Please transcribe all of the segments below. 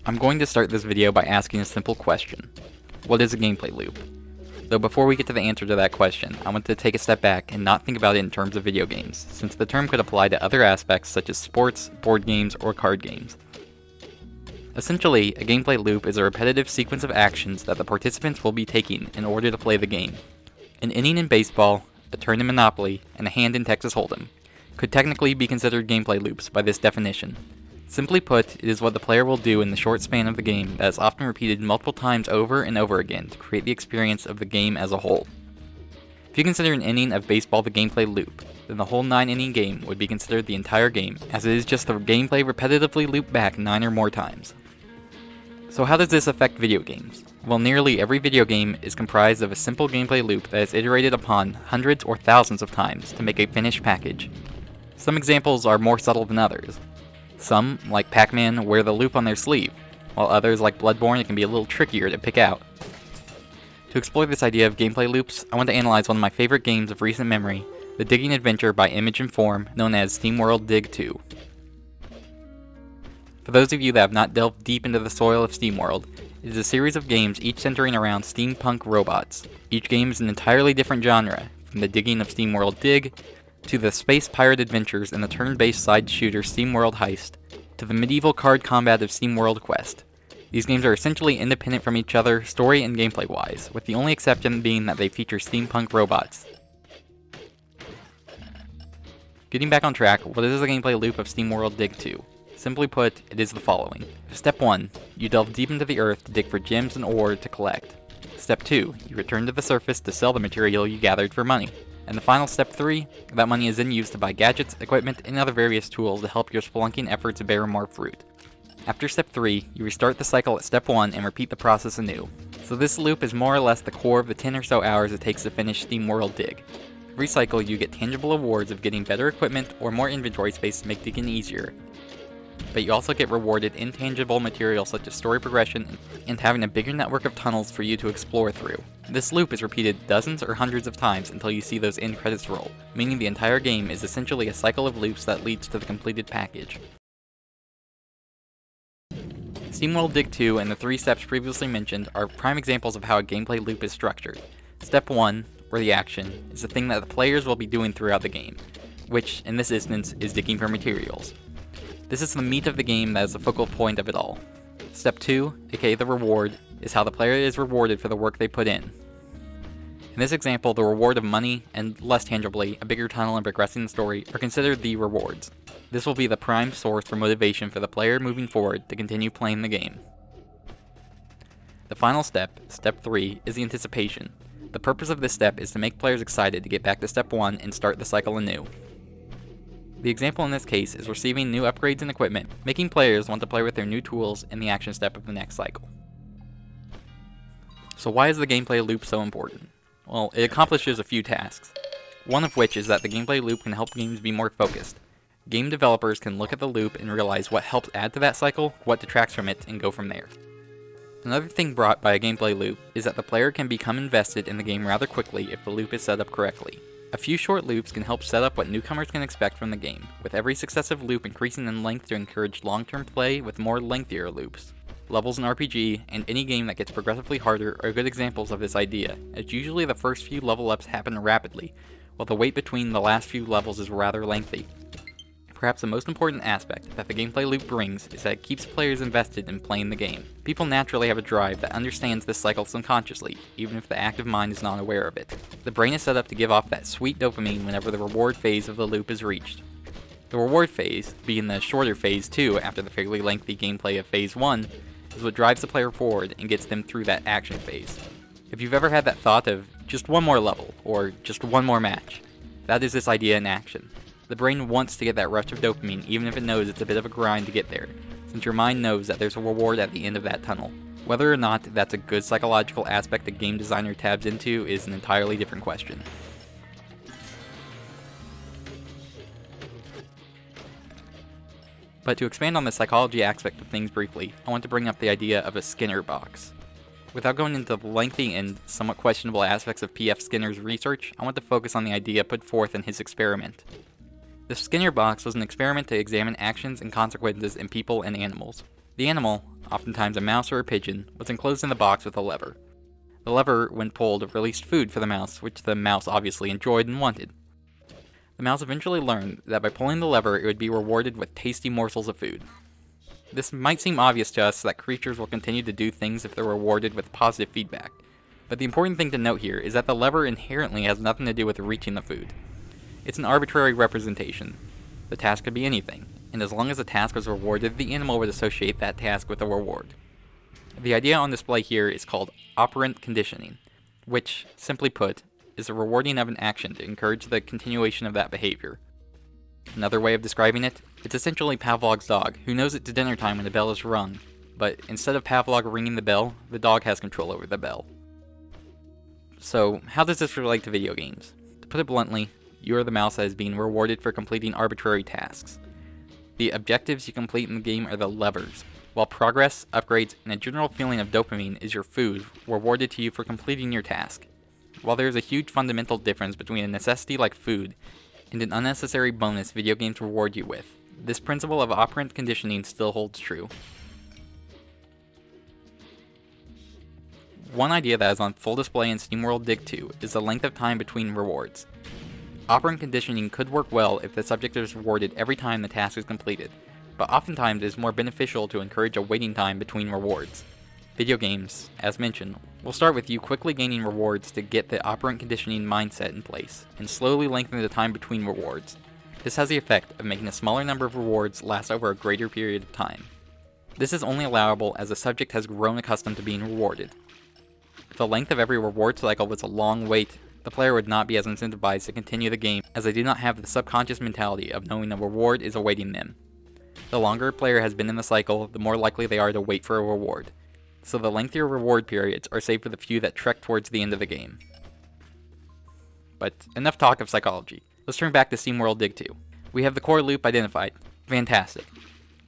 I'm going to start this video by asking a simple question. What is a gameplay loop? Though before we get to the answer to that question, I want to take a step back and not think about it in terms of video games, since the term could apply to other aspects such as sports, board games, or card games. Essentially, a gameplay loop is a repetitive sequence of actions that the participants will be taking in order to play the game. An inning in baseball, a turn in Monopoly, and a hand in Texas Hold'em could technically be considered gameplay loops by this definition. Simply put, it is what the player will do in the short span of the game that is often repeated multiple times over and over again to create the experience of the game as a whole. If you consider an inning of baseball the gameplay loop, then the whole 9-inning game would be considered the entire game, as it is just the gameplay repetitively looped back 9 or more times. So how does this affect video games? Well, nearly every video game is comprised of a simple gameplay loop that is iterated upon hundreds or thousands of times to make a finished package. Some examples are more subtle than others. Some, like Pac-Man, wear the loop on their sleeve, while others, like Bloodborne, it can be a little trickier to pick out. To explore this idea of gameplay loops, I want to analyze one of my favorite games of recent memory, the digging adventure by Image & Form, known as Steamworld Dig 2. For those of you that have not delved deep into the soil of Steamworld, it is a series of games each centering around steampunk robots. Each game is an entirely different genre, from the digging of Steamworld Dig, to the space pirate adventures in the turn-based side shooter Steamworld Heist, to the medieval card combat of Steamworld Quest. These games are essentially independent from each other, story and gameplay-wise, with the only exception being that they feature steampunk robots. Getting back on track, what is the gameplay loop of Steamworld Dig 2? Simply put, it is the following. Step 1, you delve deep into the earth to dig for gems and ore to collect. Step 2, you return to the surface to sell the material you gathered for money. And the final step 3, that money is then used to buy gadgets, equipment, and other various tools to help your spelunking efforts bear more fruit. After step 3, you restart the cycle at step 1 and repeat the process anew. So this loop is more or less the core of the 10 or so hours it takes to finish Steamworld Dig. Every cycle you get tangible rewards of getting better equipment or more inventory space to make digging easier. But you also get rewarded intangible material such as story progression and having a bigger network of tunnels for you to explore through. This loop is repeated dozens or hundreds of times until you see those end credits roll, meaning the entire game is essentially a cycle of loops that leads to the completed package. Steamworld Dig 2 and the 3 steps previously mentioned are prime examples of how a gameplay loop is structured. Step 1, or the action, is the thing that the players will be doing throughout the game, which, in this instance, is digging for materials. This is the meat of the game that is the focal point of it all. Step 2, aka the reward, is how the player is rewarded for the work they put in. In this example, the reward of money, and less tangibly, a bigger tunnel and progressing the story, are considered the rewards. This will be the prime source for motivation for the player moving forward to continue playing the game. The final step, step 3, is the anticipation. The purpose of this step is to make players excited to get back to step 1 and start the cycle anew. The example in this case is receiving new upgrades and equipment, making players want to play with their new tools in the action step of the next cycle. So why is the gameplay loop so important? Well, it accomplishes a few tasks. One of which is that the gameplay loop can help games be more focused. Game developers can look at the loop and realize what helps add to that cycle, what detracts from it, and go from there. Another thing brought by a gameplay loop is that the player can become invested in the game rather quickly if the loop is set up correctly. A few short loops can help set up what newcomers can expect from the game, with every successive loop increasing in length to encourage long-term play with more lengthier loops. Levels in RPG, and any game that gets progressively harder, are good examples of this idea, as usually the first few level ups happen rapidly, while the wait between the last few levels is rather lengthy. Perhaps the most important aspect that the gameplay loop brings is that it keeps players invested in playing the game. People naturally have a drive that understands this cycle subconsciously, even if the active mind is not aware of it. The brain is set up to give off that sweet dopamine whenever the reward phase of the loop is reached. The reward phase, being the shorter phase 2 after the fairly lengthy gameplay of phase 1, is what drives the player forward and gets them through that action phase. If you've ever had that thought of just one more level, or just one more match, that is this idea in action. The brain wants to get that rush of dopamine even if it knows it's a bit of a grind to get there, since your mind knows that there's a reward at the end of that tunnel. Whether or not that's a good psychological aspect the game designer tabs into is an entirely different question. But to expand on the psychology aspect of things briefly, I want to bring up the idea of a Skinner box. Without going into the lengthy and somewhat questionable aspects of P.F. Skinner's research, I want to focus on the idea put forth in his experiment. The Skinner box was an experiment to examine actions and consequences in people and animals. The animal, oftentimes a mouse or a pigeon, was enclosed in the box with a lever. The lever, when pulled, released food for the mouse, which the mouse obviously enjoyed and wanted. The mouse eventually learned that by pulling the lever it would be rewarded with tasty morsels of food. This might seem obvious to us that creatures will continue to do things if they're rewarded with positive feedback, but the important thing to note here is that the lever inherently has nothing to do with reaching the food. It's an arbitrary representation. The task could be anything, and as long as the task was rewarded, the animal would associate that task with a reward. The idea on display here is called operant conditioning, which, simply put, is the rewarding of an action to encourage the continuation of that behavior. Another way of describing it, it's essentially Pavlov's dog, who knows it's dinner time when the bell is rung, but instead of Pavlov ringing the bell, the dog has control over the bell. So, how does this relate to video games? To put it bluntly, you are the mouse that is being rewarded for completing arbitrary tasks. The objectives you complete in the game are the levers, while progress, upgrades, and a general feeling of dopamine is your food rewarded to you for completing your task. While there is a huge fundamental difference between a necessity like food and an unnecessary bonus video games reward you with, this principle of operant conditioning still holds true. One idea that is on full display in Steamworld Dig 2 is the length of time between rewards. Operant conditioning could work well if the subject is rewarded every time the task is completed, but oftentimes it is more beneficial to encourage a waiting time between rewards. Video games, as mentioned, will start with you quickly gaining rewards to get the operant conditioning mindset in place, and slowly lengthen the time between rewards. This has the effect of making a smaller number of rewards last over a greater period of time. This is only allowable as the subject has grown accustomed to being rewarded. If the length of every reward cycle was a long wait, the player would not be as incentivized to continue the game, as they do not have the subconscious mentality of knowing a reward is awaiting them. The longer a player has been in the cycle, the more likely they are to wait for a reward. So the lengthier reward periods are saved for the few that trek towards the end of the game. But enough talk of psychology. Let's turn back to Steamworld Dig 2. We have the core loop identified. Fantastic.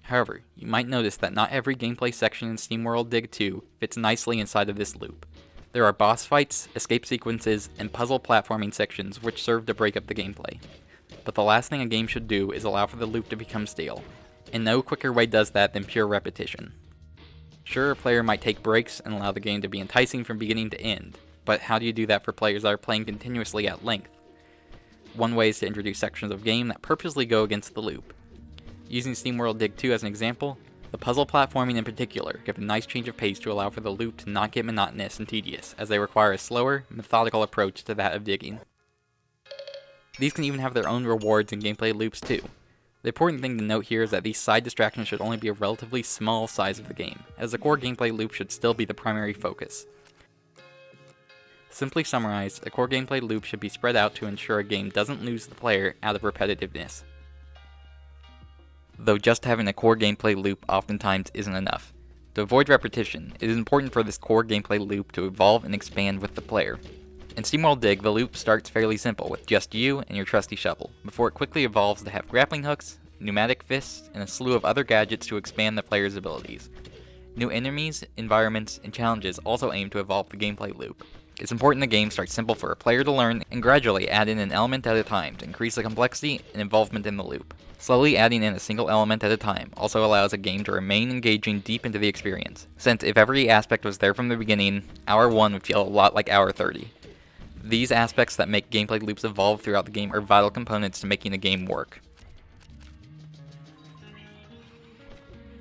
However, you might notice that not every gameplay section in Steamworld Dig 2 fits nicely inside of this loop. There are boss fights, escape sequences, and puzzle platforming sections which serve to break up the gameplay. But the last thing a game should do is allow for the loop to become stale, and no quicker way does that than pure repetition. Sure, a player might take breaks and allow the game to be enticing from beginning to end, but how do you do that for players that are playing continuously at length? One way is to introduce sections of game that purposely go against the loop. Using Steamworld Dig 2 as an example, the puzzle platforming in particular give a nice change of pace to allow for the loop to not get monotonous and tedious, as they require a slower, methodical approach to that of digging. These can even have their own rewards and gameplay loops too. The important thing to note here is that these side distractions should only be a relatively small size of the game, as the core gameplay loop should still be the primary focus. Simply summarized, a core gameplay loop should be spread out to ensure a game doesn't lose the player out of repetitiveness. Though just having a core gameplay loop oftentimes isn't enough. To avoid repetition, it is important for this core gameplay loop to evolve and expand with the player. In Steamworld Dig, the loop starts fairly simple with just you and your trusty shovel, before it quickly evolves to have grappling hooks, pneumatic fists, and a slew of other gadgets to expand the player's abilities. New enemies, environments, and challenges also aim to evolve the gameplay loop. It's important the game starts simple for a player to learn and gradually add in an element at a time to increase the complexity and involvement in the loop. Slowly adding in a single element at a time also allows a game to remain engaging deep into the experience, since if every aspect was there from the beginning, Hour 1 would feel a lot like Hour 30. These aspects that make gameplay loops evolve throughout the game are vital components to making the game work.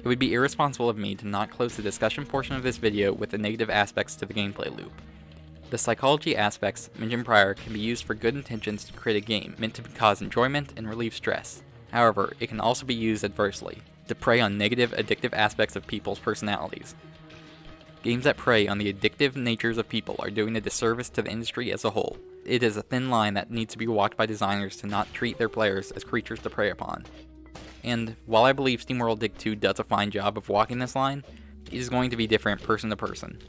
It would be irresponsible of me to not close the discussion portion of this video with the negative aspects to the gameplay loop. The psychology aspects mentioned prior can be used for good intentions to create a game meant to cause enjoyment and relieve stress. However, it can also be used adversely, to prey on negative, addictive aspects of people's personalities. Games that prey on the addictive natures of people are doing a disservice to the industry as a whole. It is a thin line that needs to be walked by designers to not treat their players as creatures to prey upon. And while I believe Steamworld Dig 2 does a fine job of walking this line, it is going to be different person to person.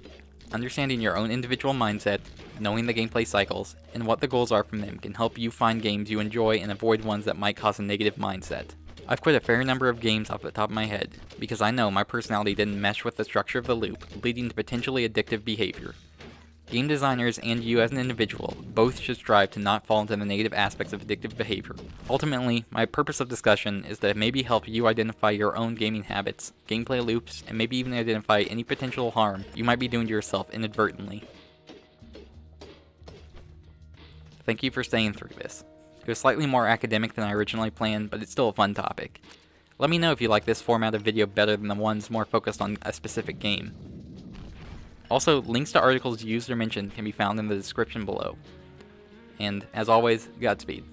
Understanding your own individual mindset, knowing the gameplay cycles, and what the goals are from them can help you find games you enjoy and avoid ones that might cause a negative mindset. I've quit a fair number of games off the top of my head, because I know my personality didn't mesh with the structure of the loop, leading to potentially addictive behavior. Game designers and you as an individual both should strive to not fall into the negative aspects of addictive behavior. Ultimately, my purpose of discussion is to maybe help you identify your own gaming habits, gameplay loops, and maybe even identify any potential harm you might be doing to yourself inadvertently. Thank you for staying through this. It was slightly more academic than I originally planned, but it's still a fun topic. Let me know if you like this format of video better than the ones more focused on a specific game. Also, links to articles used or mentioned can be found in the description below. And, as always, Godspeed.